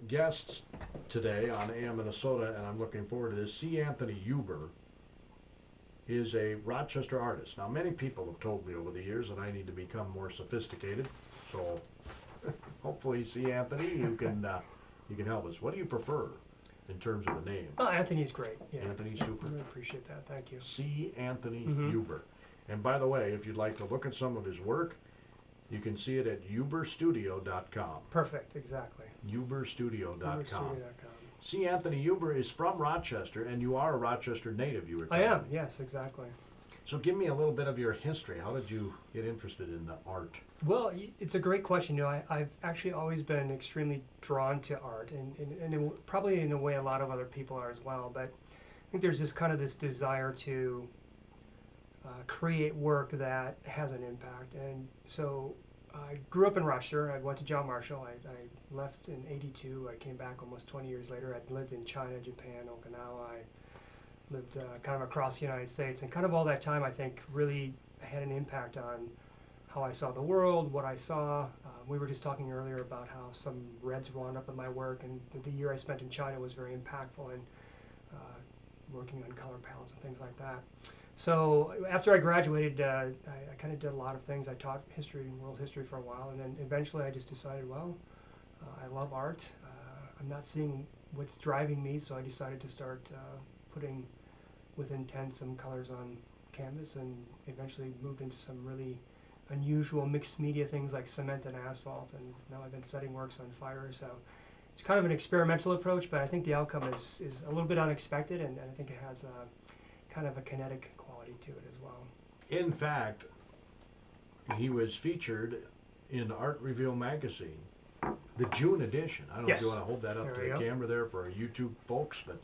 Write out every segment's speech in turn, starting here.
guest today on AM Minnesota, and I'm looking forward to this. C. Anthony Huber is a Rochester artist. Now, many people have told me over the years that I need to become more sophisticated, so hopefully, C. Anthony, you can help us. What do you prefer in terms of the name? Oh, Anthony's great. Yeah. Anthony's yeah, super. I really appreciate that. Thank you. C. Anthony Huber. And by the way, if you'd like to look at some of his work, you can see it at huberstudio.com. Perfect. Exactly. Huberstudio.com. C. Anthony Huber is from Rochester, and you are a Rochester native, you were I telling am. me. Yes, exactly. So give me a little bit of your history. How did you get interested in the art? Well, it's a great question. You know, I've actually always been extremely drawn to art, and probably in a way a lot of other people are as well. But I think there's this desire to create work that has an impact. And so I grew up in Rochester. I went to John Marshall. I left in '82. I came back almost 20 years later. I'd lived in China, Japan, Okinawa. I lived kind of across the United States, and kind of all that time I think really had an impact on how I saw the world, what I saw. We were just talking earlier about how some reds wound up in my work, and the year I spent in China was very impactful in working on color palettes and things like that. So after I graduated, I kind of did a lot of things. I taught history and world history for a while, and then eventually I just decided, well, I love art. I'm not seeing what's driving me, so I decided to start putting with intent some colors on canvas, and eventually moved into some really unusual mixed media things like cement and asphalt, and now I've been studying works on fire. So it's kind of an experimental approach, but I think the outcome is a little bit unexpected, and I think it has kind of a kinetic quality to it as well. In fact, he was featured in Art Reveal magazine, the June edition. I don't know if you want to hold that up to the camera there for our YouTube folks, but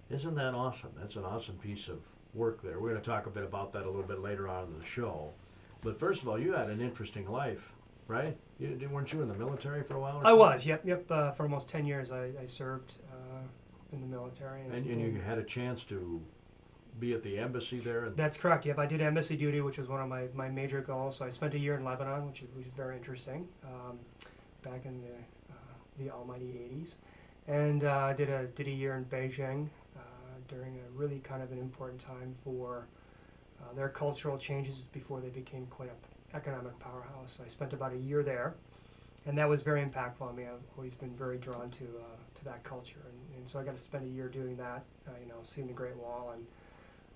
isn't that awesome? That's an awesome piece of work there. We're going to talk a bit about that a little bit later on in the show. But first of all, you had an interesting life, right? Weren't you in the military for a while? I was, yep. For almost 10 years I served in the military. And you had a chance to be at the embassy there? That's correct, yep. I did embassy duty, which was one of my major goals. So I spent a year in Lebanon, which was very interesting, back in the almighty 80s. And did a year in Beijing during a really kind of an important time for their cultural changes before they became quite an economic powerhouse. I spent about a year there, and that was very impactful on me. I've always been very drawn to that culture, and so I got to spend a year doing that, seeing the Great Wall, and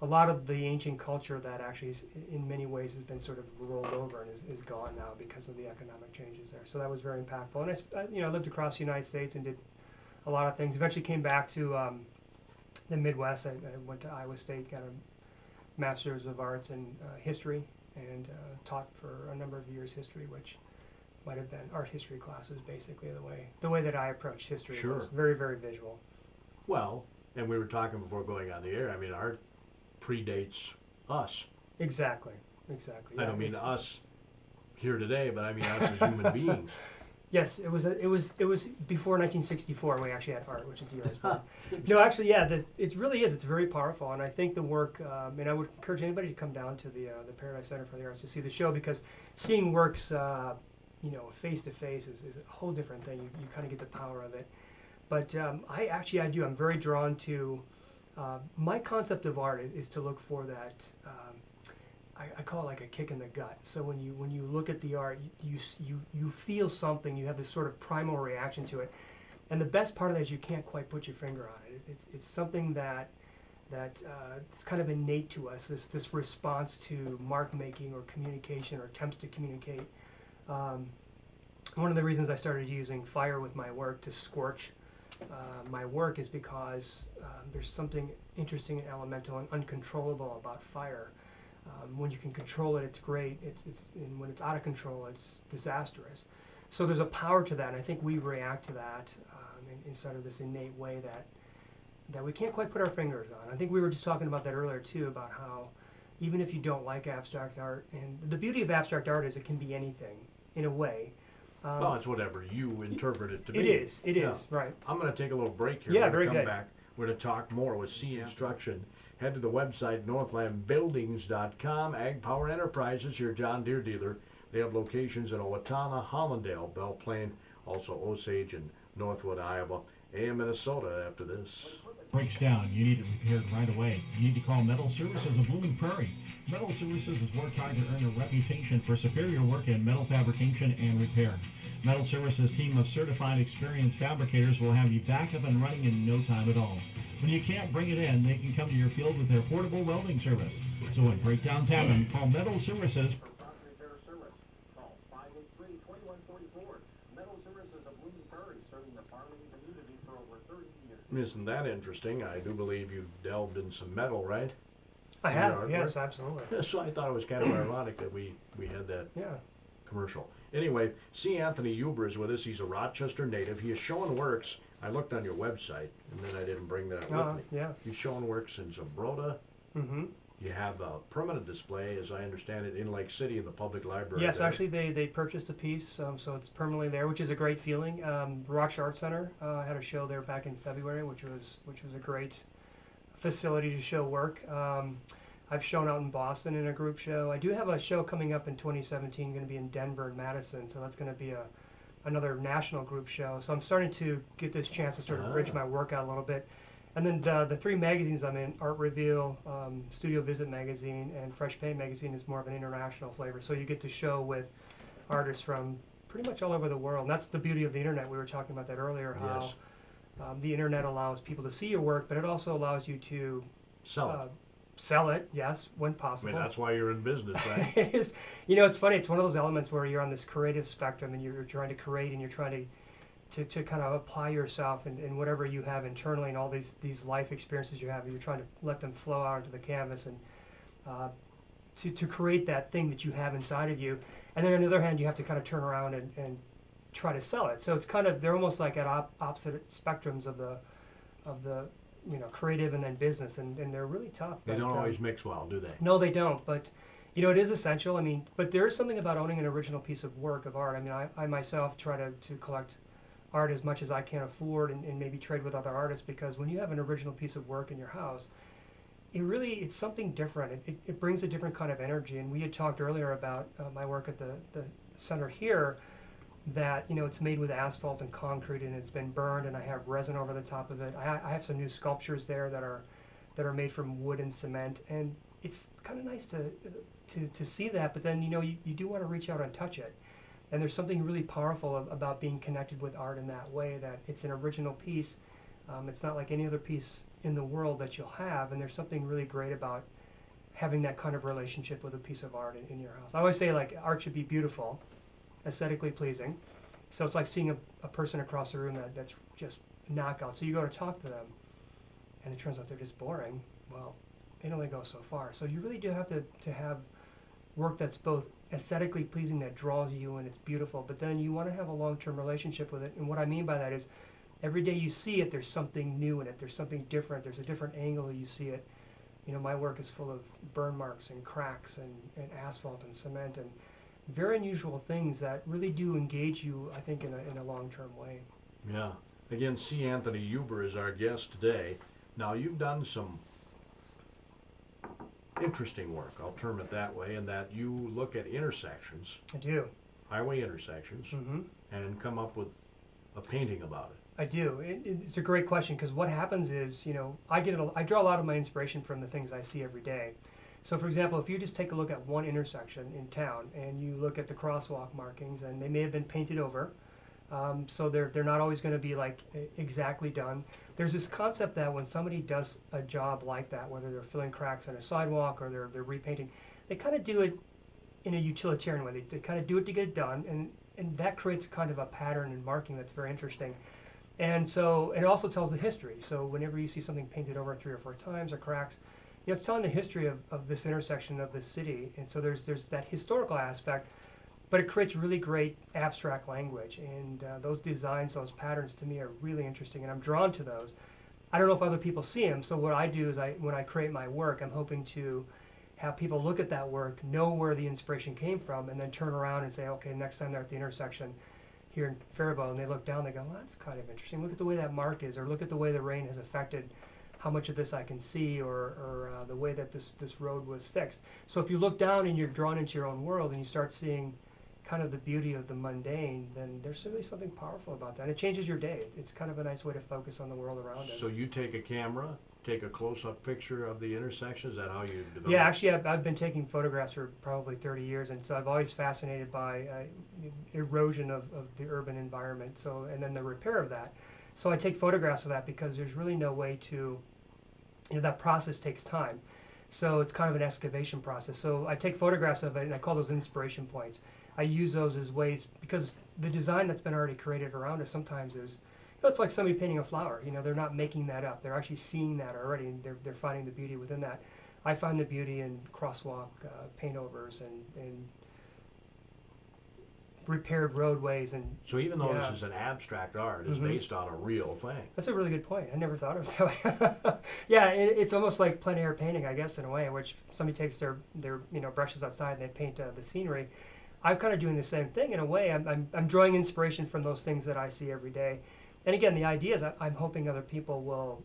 a lot of the ancient culture that actually in many ways has been sort of rolled over and is gone now because of the economic changes there. So that was very impactful. And I lived across the United States and did a lot of things. Eventually came back to the Midwest. I went to Iowa State, got a Master's of Arts in History, and taught for a number of years history, which might have been art history classes, basically the way that I approached history. Sure. Was very, very visual. Well, and we were talking before going on the air, I mean, art predates us. Exactly. I don't mean us here today, but I mean us as human beings. Yes, it was before 1964 we actually had art, which is the year I was born. No, actually, yeah, it really is. It's very powerful, and I think the work. And I would encourage anybody to come down to the Paradise Center for the Arts to see the show, because seeing works, face to face is a whole different thing. You kind of get the power of it. But I do. I'm very drawn to. My concept of art is to look for that. I call it like a kick in the gut. So when you look at the art, you feel something. You have this sort of primal reaction to it, and the best part of that is you can't quite put your finger on it. It's something that it's kind of innate to us. This response to mark making or communication or attempts to communicate. One of the reasons I started using fire with my work to scorch my work is because there's something interesting and elemental and uncontrollable about fire. When you can control it, it's great. And when it's out of control, it's disastrous. So there's a power to that, and I think we react to that in sort of this innate way that we can't quite put our fingers on. I think we were just talking about that earlier too, about how even if you don't like abstract art, and the beauty of abstract art is it can be anything in a way. Well, it's whatever you interpret it to be. It is, right. I'm going to take a little break here. Yeah, We're very going to good. come back. We're going to talk more with C Instruction. Head to the website, northlandbuildings.com. Ag Power Enterprises, your John Deere dealer. They have locations in Owatonna, Hollandale, Belle Plaine, also Osage and Northwood, Iowa, and Minnesota after this. Breaks down, you need it repaired right away. You need to call Metal Services of Blooming Prairie. Metal Services has worked hard to earn a reputation for superior work in metal fabrication and repair. Metal Services team of certified experienced fabricators will have you back up and running in no time at all. When you can't bring it in, they can come to your field with their portable welding service. So when breakdowns happen, call Metal Services. For proper repair service, call 583-2144. Metal Services of Blooming Prairie, serving the farming community for over 30 years. Isn't that interesting? I do believe you delved in some metal, right? I have, yes, absolutely. So I thought it was kind of ironic that we had that commercial. Anyway, C. Anthony Huber is with us. He's a Rochester native. He is showing works. I looked on your website, and then I didn't bring that with me. Yeah. He's showing works in Zumbrota. Mm-hmm. You have a permanent display, as I understand it, in Lake City in the public library. Yes, there. Actually, they purchased a piece, so it's permanently there, which is a great feeling. The Rochester Art Center had a show there back in February, which was a great facility to show work. I've shown out in Boston in a group show. I do have a show coming up in 2017, going to be in Denver and Madison, so that's going to be another national group show. So I'm starting to get this chance to sort of bridge my work out a little bit. And then the three magazines I'm in, Art Reveal, Studio Visit magazine, and Fresh Paint magazine is more of an international flavor. So you get to show with artists from pretty much all over the world. And that's the beauty of the internet. We were talking about that earlier, how the internet allows people to see your work, but it also allows you to sell it, yes, when possible. I mean, that's why you're in business, right? It is, it's funny. It's one of those elements where you're on this creative spectrum and you're trying to create and you're trying to kind of apply yourself in whatever you have internally and all these life experiences you have. And you're trying to let them flow out into the canvas and to create that thing that you have inside of you. And then on the other hand, you have to kind of turn around and try to sell it. So it's kind of, they're almost like at opposite spectrums of the creative and then business, and they're really tough. They don't always mix well, do they? No, they don't, but it is essential. I mean, but there is something about owning an original piece of work of art. I mean, I myself try to collect art as much as I can afford and maybe trade with other artists, because when you have an original piece of work in your house, it's something different. It brings a different kind of energy. And we had talked earlier about my work at the center here, that it's made with asphalt and concrete and it's been burned, and I have resin over the top of it. I have some new sculptures there that are made from wood and cement, and it's kind of nice to see that. But then you do want to reach out and touch it, and there's something really powerful about being connected with art in that way, that it's an original piece. It's not like any other piece in the world that you'll have, and there's something really great about having that kind of relationship with a piece of art in your house. I always say, like, art should be beautiful, aesthetically pleasing. So it's like seeing a person across the room that's just knockout. So you go to talk to them, and it turns out they're just boring. Well, it only goes so far. So you really do have to have work that's both aesthetically pleasing, that draws you and it's beautiful, but then you want to have a long-term relationship with it. And what I mean by that is, every day you see it, there's something new in it. There's something different. There's a different angle you see it. My work is full of burn marks and cracks and asphalt and cement and very unusual things that really do engage you, I think, in a long-term way. Yeah. Again, C. Anthony Huber is our guest today. Now, you've done some interesting work, I'll term it that way, in that you look at intersections. I do. Highway intersections, and come up with a painting about it. I do. It's a great question, because what happens is, I draw a lot of my inspiration from the things I see every day. So, for example, if you just take a look at one intersection in town and you look at the crosswalk markings, and they may have been painted over, so they're not always going to be like exactly done. There's this concept that when somebody does a job like that, whether they're filling cracks in a sidewalk or they're repainting, they kind of do it in a utilitarian way. They kind of do it to get it done, and that creates kind of a pattern and marking that's very interesting. And so it also tells the history. So whenever you see something painted over 3 or 4 times or cracks, it's telling the history of this intersection of this city. And so there's that historical aspect, but it creates really great abstract language. And those designs, those patterns, to me are really interesting, and I'm drawn to those. I don't know if other people see them. So what I do is when I create my work, I'm hoping to have people look at that work, know where the inspiration came from, and then turn around and say, okay, next time they're at the intersection here in Faribault, and they look down, they go, well, that's kind of interesting. Look at the way that mark is, or look at the way the rain has affected how much of this I can see, or the way that this road was fixed. So if you look down and you're drawn into your own world and you start seeing kind of the beauty of the mundane, then there's really something powerful about that. And it changes your day. It's kind of a nice way to focus on the world around us. So you take a camera, take a close-up picture of the intersection? Is that how you develop? Yeah, actually, I've been taking photographs for probably 30 years, and so I've always fascinated by erosion of the urban environment. So, and then the repair of that. So I take photographs of that because there's really no way to, that process takes time. So it's kind of an excavation process. So I take photographs of it, and I call those inspiration points. I use those as ways, because the design that's been already created around us sometimes is, it's like somebody painting a flower. They're not making that up. They're actually seeing that already, and they're finding the beauty within that. I find the beauty in crosswalk paintovers and repaired roadways. And so even though this is an abstract art, it's based on a real thing. That's a really good point. I never thought of it that way. Yeah, it's almost like plein air painting, I guess, in a way, in which somebody takes their brushes outside and they paint the scenery. I'm kind of doing the same thing in a way. I'm drawing inspiration from those things that I see every day. And again, the idea is I'm hoping other people will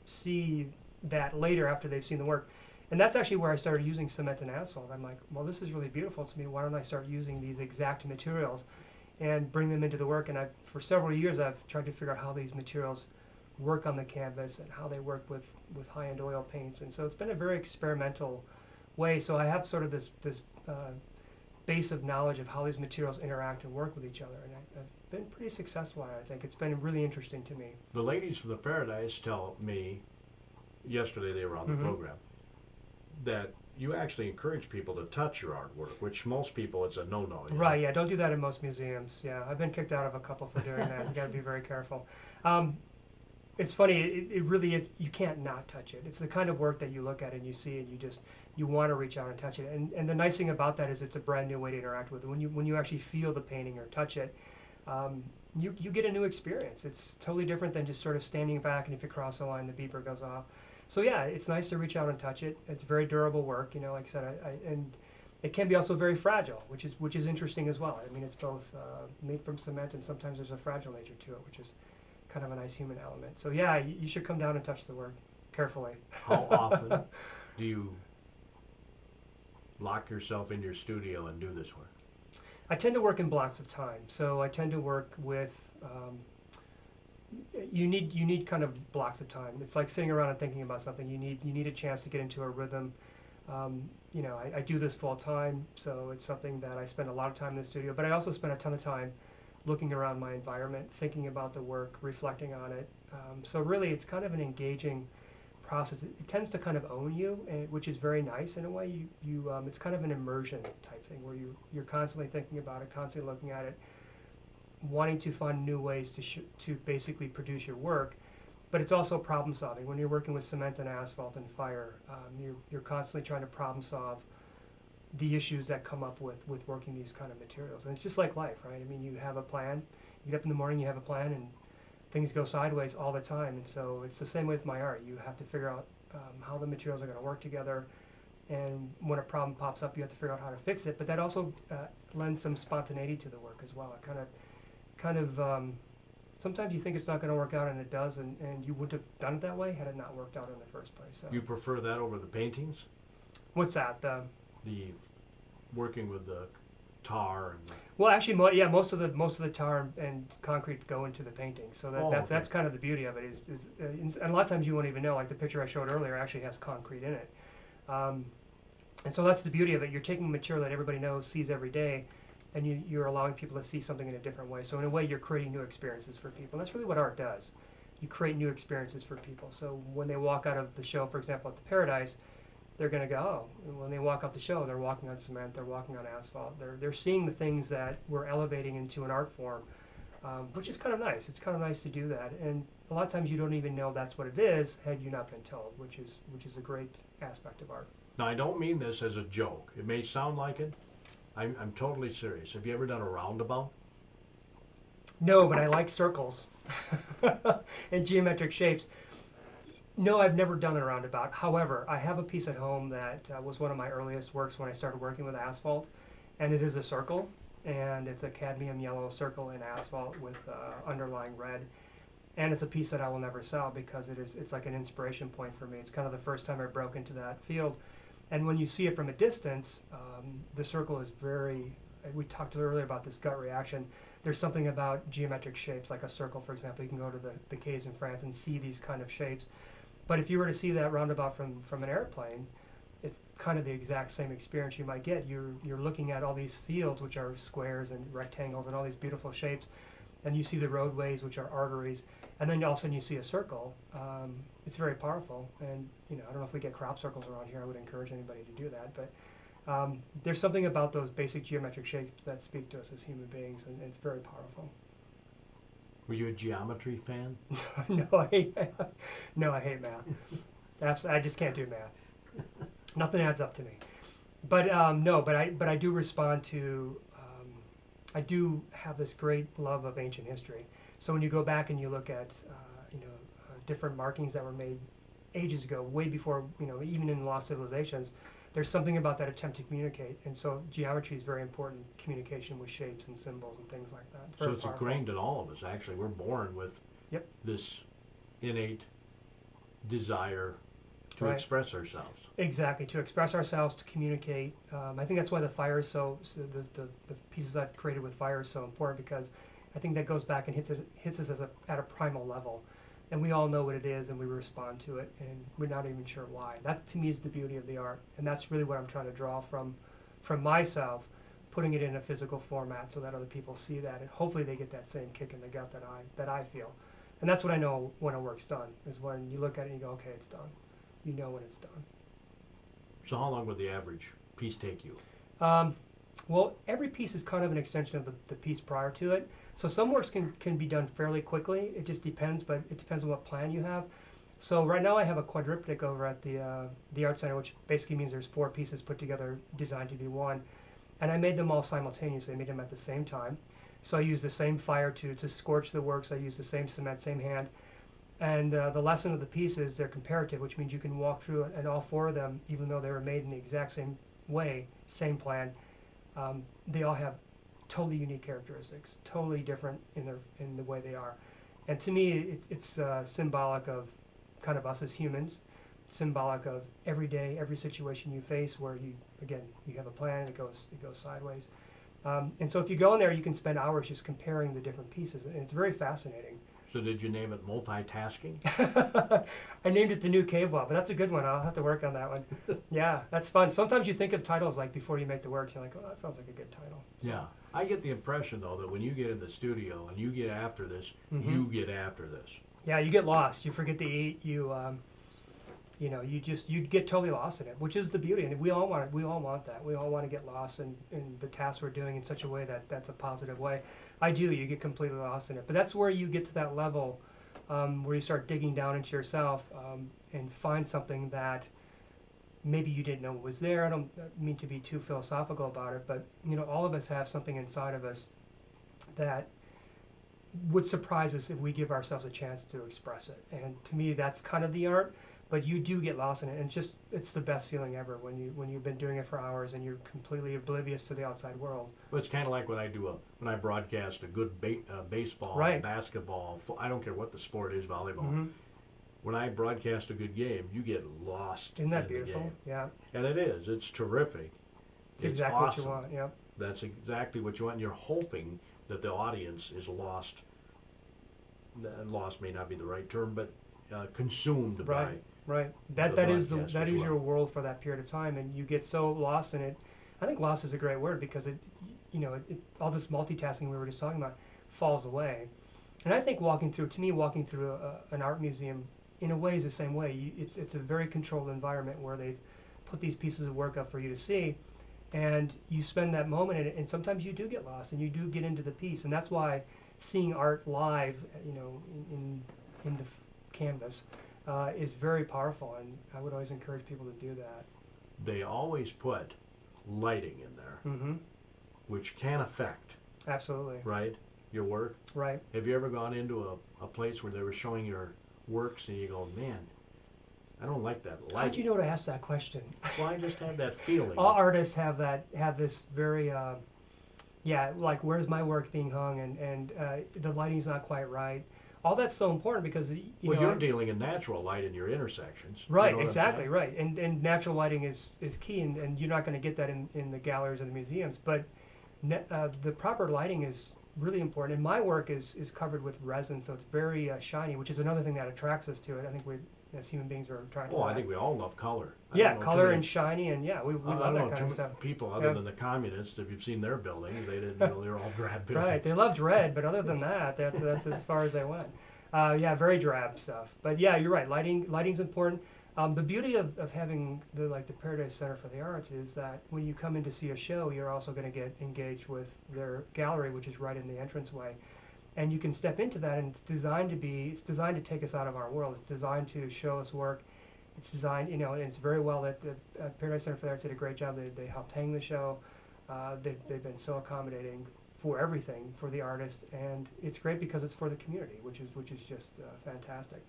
see that later after they've seen the work. And that's actually where I started using cement and asphalt. I'm like, well, this is really beautiful to me. Why don't I start using these exact materials and bring them into the work? And for several years, I've tried to figure out how these materials work on the canvas and how they work with high-end oil paints. And so it's been a very experimental way. So I have sort of this base of knowledge of how these materials interact and work with each other. And I've been pretty successful at it, I think. It's been really interesting to me. The ladies from the Paradise tell me, yesterday they were on the program, that you actually encourage people to touch your artwork, which most people, it's a no-no. Right, yeah, don't do that in most museums. Yeah, I've been kicked out of a couple for doing that. You got to be very careful. It's funny, it really is, you can't not touch it. It's the kind of work that you look at and you see and you want to reach out and touch it. And the nice thing about that is it's a brand new way to interact with it. When you actually feel the painting or touch it, you get a new experience. It's totally different than just sort of standing back, and if you cross the line, the beeper goes off. So yeah, it's nice to reach out and touch it. It's very durable work, like I said, and it can be also very fragile, which is interesting as well. I mean, it's both made from cement, and sometimes there's a fragile nature to it, which is kind of a nice human element. So yeah, you should come down and touch the work carefully. How often do you lock yourself in your studio and do this work? I tend to work in blocks of time. So I tend to work with you need kind of blocks of time. It's like sitting around and thinking about something. You need a chance to get into a rhythm. I do this full time, so it's something that I spend a lot of time in the studio. But I also spend a ton of time looking around my environment, thinking about the work, reflecting on it. So really, it's kind of an engaging process. It tends to kind of own you, which is very nice in a way. It's kind of an immersion type thing where you're constantly thinking about it, constantly looking at it, wanting to find new ways to basically produce your work. But it's also problem solving. When you're working with cement and asphalt and fire, you're constantly trying to problem solve the issues that come up with working these kind of materials. And it's just like life, right? I mean, you have a plan. You get up in the morning, you have a plan, and things go sideways all the time. And so it's the same way with my art. You have to figure out how the materials are going to work together. And when a problem pops up, you have to figure out how to fix it. But that also lends some spontaneity to the work as well. It kind of sometimes you think it's not going to work out, and it does, and you wouldn't have done it that way had it not worked out in the first place. So. You prefer that over the paintings? What's that? The working with the tar and well, actually, most of the tar and concrete go into the painting. So that's kind of the beauty of it. And a lot of times you won't even know. Like the picture I showed earlier actually has concrete in it, and so that's the beauty of it. You're taking material that everybody knows, sees every day, and you're allowing people to see something in a different way. So in a way, you're creating new experiences for people. And that's really what art does. You create new experiences for people. So when they walk out of the show, for example, at the Paradise, they're going to go, oh, when they walk out the show, they're walking on cement, they're walking on asphalt. They're seeing the things that we're elevating into an art form, which is kind of nice. It's kind of nice to do that. And a lot of times you don't even know that's what it is had you not been told, which is a great aspect of art. Now, I don't mean this as a joke. It may sound like it. I'm totally serious. Have you ever done a roundabout? No, but I like circles and geometric shapes. No, I've never done a roundabout. However, I have a piece at home that was one of my earliest works when I started working with asphalt, and it is a circle, and it's a cadmium yellow circle in asphalt with underlying red, and it's a piece that I will never sell because it's like an inspiration point for me. It's kind of the first time I broke into that field, and when you see it from a distance, the circle is very we talked earlier about this gut reaction. There's something about geometric shapes, like a circle, for example. You can go to the caves in France and see these kind of shapes. But if you were to see that roundabout from an airplane, it's kind of the exact same experience you might get. You're looking at all these fields, which are squares and rectangles and all these beautiful shapes, and you see the roadways, which are arteries, and then all of a sudden you see a circle. It's very powerful, and I don't know if we get crop circles around here. I would encourage anybody to do that, but there's something about those basic geometric shapes that speak to us as human beings, and it's very powerful. Were you a geometry fan? No, I hate math. I just can't do math. Nothing adds up to me. But no, but I do respond to. I do have this great love of ancient history. So when you go back and you look at different markings that were made ages ago, way before even in lost civilizations, there's something about that attempt to communicate. And so geometry is very important. Communication with shapes and symbols and things like that. So it's ingrained in all of us. Actually, we're born with this innate desire to express ourselves. Exactly, to express ourselves, to communicate. I think that's why the fire is the pieces I've created with fire is so important, because I think that goes back and hits us at a primal level, and we all know what it is, and we respond to it, and we're not even sure why. That to me is the beauty of the art, and that's really what I'm trying to draw from myself, putting it in a physical format so that other people see that, and hopefully they get that same kick in the gut that I feel. And that's what I know when a work's done, is when you look at it and you go, okay, it's done. You know when it's done. So how long would the average piece take you? Well, every piece is kind of an extension of the piece prior to it. So some works can be done fairly quickly. It just depends, but it depends on what plan you have. So right now I have a quadriptych over at the Art Center, which basically means there's 4 pieces put together designed to be one. And I made them all simultaneously. I made them at the same time. So I used the same fire to scorch the works. I used the same cement, same hand. And the lesson of the piece is they're comparative, which means you can walk through it, and all 4 of them, even though they were made in the exact same way, same plan, they all have totally unique characteristics, totally different in the way they are. And to me, it's symbolic of kind of us as humans, symbolic of every day, every situation you face where you have a plan and it goes sideways. And so if you go in there, you can spend hours just comparing the different pieces, and it's very fascinating. So did you name it multitasking? I named it the new cave wall, but that's a good one. I'll have to work on that one. Yeah, that's fun. Sometimes you think of titles like before you make the work, you're like, oh, that sounds like a good title. So. Yeah, I get the impression though that when you get in the studio and you get after this, you get after this. Yeah, you get lost. You forget to eat. You get totally lost in it, which is the beauty. And we all want it. We all want that. We all want to get lost in the tasks we're doing in such a way that's a positive way. I do. You get completely lost in it. But that's where you get to that level where you start digging down into yourself and find something that maybe you didn't know was there. I don't mean to be too philosophical about it, but all of us have something inside of us that would surprise us if we give ourselves a chance to express it. And to me, that's kind of the art. But you do get lost in it, and it's the best feeling ever when you've been doing it for hours and you're completely oblivious to the outside world. Well, it's kind of like when I broadcast a good baseball, basketball. I don't care what the sport is, volleyball. When I broadcast a good game, you get lost. Isn't that beautiful? Yeah. And it is. It's terrific. It's exactly awesome. What you want. Yep. That's exactly what you want. And you're hoping that the audience is lost. Lost may not be the right term, but consumed by. Right. That is your world for that period of time, and you get so lost in it. I think lost is a great word because all this multitasking we were just talking about falls away. And I think walking through an art museum in a way is the same way. It's a very controlled environment where they've put these pieces of work up for you to see, and you spend that moment in it, and sometimes you do get lost and you do get into the piece, and that's why seeing art live, in the canvas. Is very powerful, and I would always encourage people to do that. They always put lighting in there, which can affect. Absolutely. Right? Your work? Right. Have you ever gone into a place where they were showing your works and you go, man, I don't like that light. How'd you know to ask that question? Well, I just had that feeling. All artists have this very, like where's my work being hung, and the lighting's not quite right. All that's so important because you're dealing in natural light in your intersections. Right, exactly, right. And natural lighting is key, and you're not going to get that in the galleries or the museums. But the proper lighting is really important. And my work is covered with resin, so it's very shiny, which is another thing that attracts us to it. I think we, as human beings, are trying to. Oh, I think we all love color. Yeah, color and shiny, and yeah, we love that kind of stuff. People other than the communists, if you've seen their buildings, they didn't. They're all drab buildings. Right, they loved red, but other than that, that's as far as they went. Yeah, very drab stuff. But yeah, you're right. Lighting's important. The beauty of having the Paradise Center for the Arts is that when you come in to see a show, you're also going to get engaged with their gallery, which is right in the entranceway, and you can step into that. And it's designed to take us out of our world. It's designed to show us work. It's designed, and it's very well that the Paradise Center for the Arts did a great job. They helped hang the show. They've been so accommodating for everything for the artist, and it's great because it's for the community, which is just fantastic.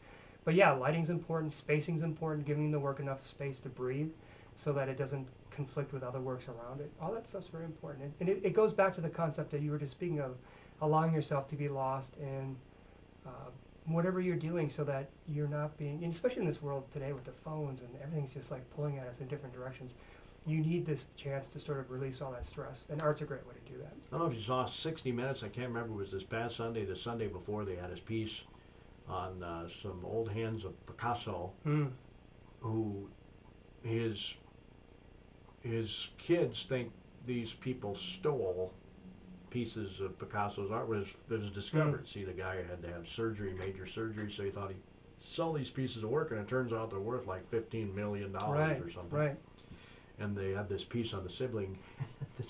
But yeah, lighting's important, spacing's important, giving the work enough space to breathe so that it doesn't conflict with other works around it. All that stuff's very important. And it goes back to the concept that you were just speaking of, allowing yourself to be lost in whatever you're doing so that you're not being, and especially in this world today with the phones and everything's just like pulling at us in different directions, you need this chance to sort of release all that stress. And art's a great way to do that. I don't know if you saw 60 Minutes, I can't remember, it was this past Sunday, the Sunday before, they had his piece on some old hands of Picasso, who his kids think these people stole pieces of Picasso's art. It was discovered. See, the guy had to have surgery, major surgery, so he thought he'd sell these pieces of work, and it turns out they're worth like $15 million or something. Right. And they had this piece on the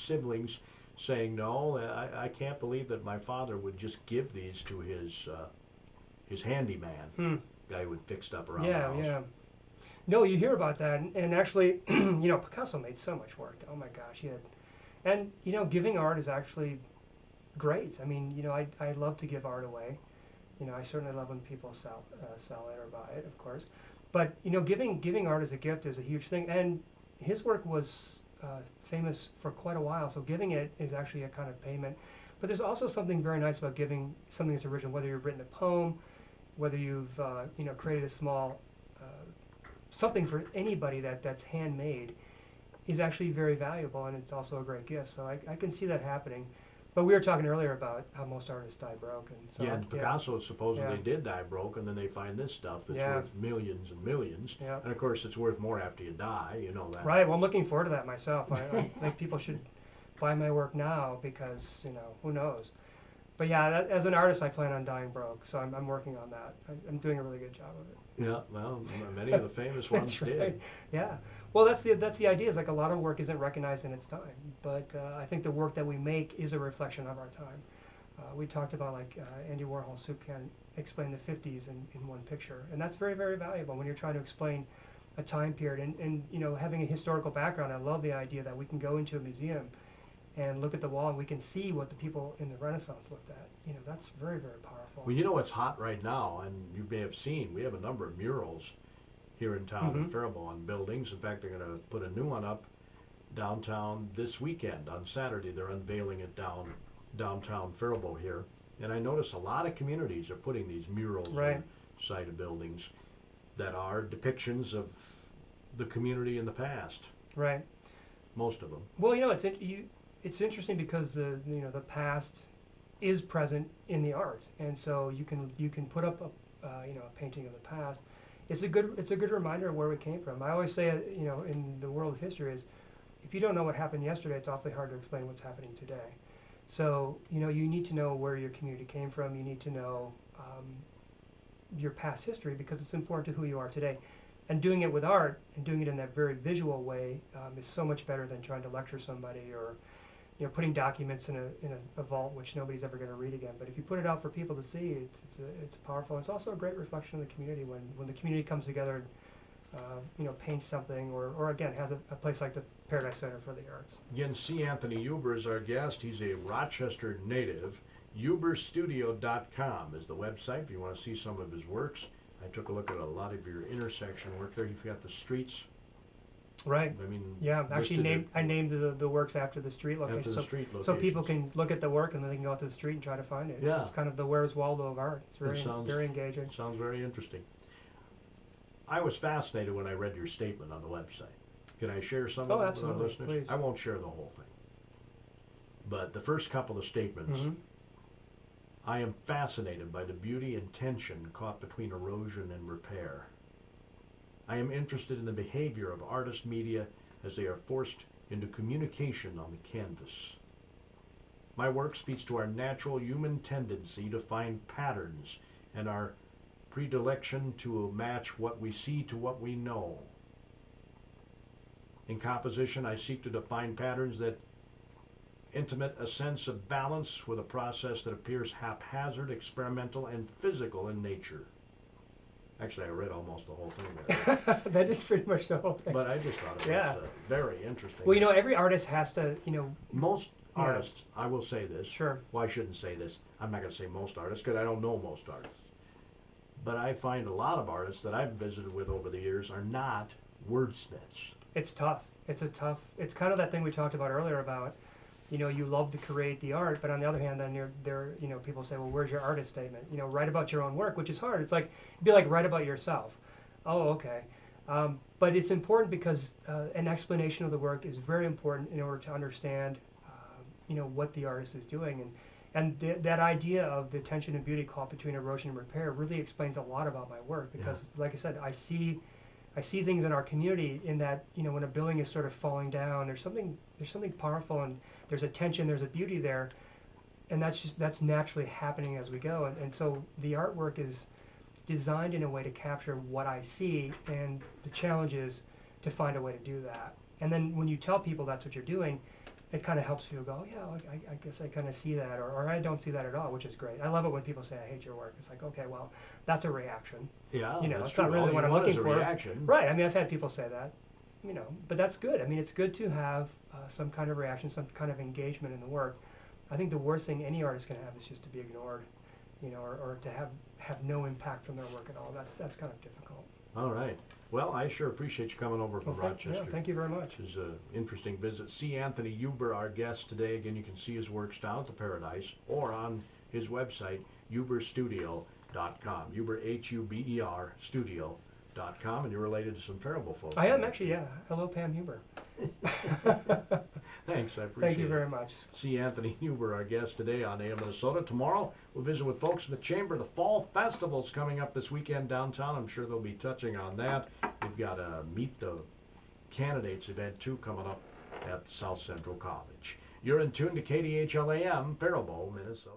siblings saying, no, I can't believe that my father would just give these to his handyman, guy who would fix stuff around the house. Yeah. No, you hear about that, and actually, Picasso made so much work. Oh my gosh, he had, and giving art is actually great. I mean, I love to give art away. I certainly love when people sell it or buy it, of course. But giving art as a gift is a huge thing, and his work was famous for quite a while. So giving it is actually a kind of payment. But there's also something very nice about giving something that's original, whether you've written a poem, whether you've created a small something for anybody that's handmade, is actually very valuable, and it's also a great gift. So I can see that happening. But we were talking earlier about how most artists die broke, and so and Picasso supposedly did die broke, and then they find this stuff that's worth millions and millions, and of course it's worth more after you die. You know that. Right. Well, I'm looking forward to that myself. I think people should buy my work now because who knows. But yeah, as an artist, I plan on dying broke, so I'm working on that. I'm doing a really good job of it. Yeah, well, many of the famous ones did. Yeah. Well, that's the idea. Is like a lot of work isn't recognized in its time, but I think the work that we make is a reflection of our time. We talked about Andy Warhol's soup can explain the 50s in one picture, and that's very, very valuable when you're trying to explain a time period. And having a historical background, I love the idea that we can go into a museum and look at the wall and we can see what the people in the Renaissance looked at. That's very, very powerful. Well, you know what's hot right now, and you may have seen, we have a number of murals here in town in Faribault on buildings. In fact, they're going to put a new one up downtown this weekend. On Saturday, they're unveiling it downtown Faribault here. And I notice a lot of communities are putting these murals on the side of buildings that are depictions of the community in the past. Right. Most of them. Well, it's interesting because the past is present in the art, and so you can put up a painting of the past. It's a good reminder of where we came from. I always say in the world of history is, if you don't know what happened yesterday, it's awfully hard to explain what's happening today. So you need to know where your community came from. You need to know your past history because it's important to who you are today. And doing it with art and doing it in that very visual way is so much better than trying to lecture somebody or putting documents in a vault which nobody's ever going to read again. But if you put it out for people to see, it's powerful. It's also a great reflection of the community when the community comes together and paints something or again has a place like the Paradise Center for the Arts. Again, C. Anthony Huber is our guest. He's a Rochester native. HuberStudio.com is the website if you want to see some of his works. I took a look at a lot of your intersection work there. You've got the streets. Right. I mean, yeah. Actually, I named the works after the street location. After the street locations. So people can look at the work and then they can go out to the street and try to find it. Yeah. It's kind of the Where's Waldo of art. It's very engaging. Sounds very interesting. I was fascinated when I read your statement on the website. Can I share some of it with our listeners? Please. I won't share the whole thing. But the first couple of statements, I am fascinated by the beauty and tension caught between erosion and repair. I am interested in the behavior of artist media as they are forced into communication on the canvas. My work speaks to our natural human tendency to find patterns and our predilection to match what we see to what we know. In composition, I seek to define patterns that intimate a sense of balance with a process that appears haphazard, experimental, and physical in nature. Actually, I read almost the whole thing there. That is pretty much the whole thing. But I just thought it was very interesting. Well, you know, every artist has to, you know... Most artists, I will say this. Sure. Well, I shouldn't say this. I'm not going to say most artists because I don't know most artists. But I find a lot of artists that I've visited with over the years are not wordsmiths. It's tough. It's kind of that thing we talked about earlier about, you know, you love to create the art, but on the other hand, then you know, people say, well, where's your artist statement? You know, write about your own work, which is hard. It's like, it'd be like, write about yourself. Oh, okay. But it's important because an explanation of the work is very important in order to understand, you know, what the artist is doing. And that idea of the tension and beauty caught between erosion and repair really explains a lot about my work because, like I said, I see things in our community in that, you know, when a building is sort of falling down, there's something powerful and there's a tension, there's a beauty there, and that's naturally happening as we go. And so the artwork is designed in a way to capture what I see, and the challenge is to find a way to do that. And then when you tell people that's what you're doing, it kind of helps people go, yeah, I guess I kind of see that, or I don't see that at all, which is great. I love it when people say, I hate your work. It's like, okay, well, that's a reaction. Yeah, you know, that's it's not true. really what I'm looking for. Reaction. Right. I mean, I've had people say that, you know, but that's good. I mean, it's good to have some kind of reaction, some kind of engagement in the work. I think the worst thing any artist can have is just to be ignored, you know, or to have no impact from their work at all. That's kind of difficult. All right. Well, I sure appreciate you coming over from Rochester. Yeah, thank you very much. This is an interesting visit. See Anthony Huber, our guest today. Again, you can see his works down at the Paradise or on his website, huberstudio.com. Huber, H-U-B-E-R, studio.com. And you're related to some Faribault folks. I am actually, yeah. Hello, Pam Huber. Thanks, I appreciate it. Thank you very much. See Anthony Huber, our guest today on AM Minnesota. Tomorrow, we'll visit with folks in the Chamber. The Fall Festival's coming up this weekend downtown. I'm sure they'll be touching on that. We've got a Meet the Candidates event, too, coming up at South Central College. You're in tune to KDHL AM, Faribault, Minnesota.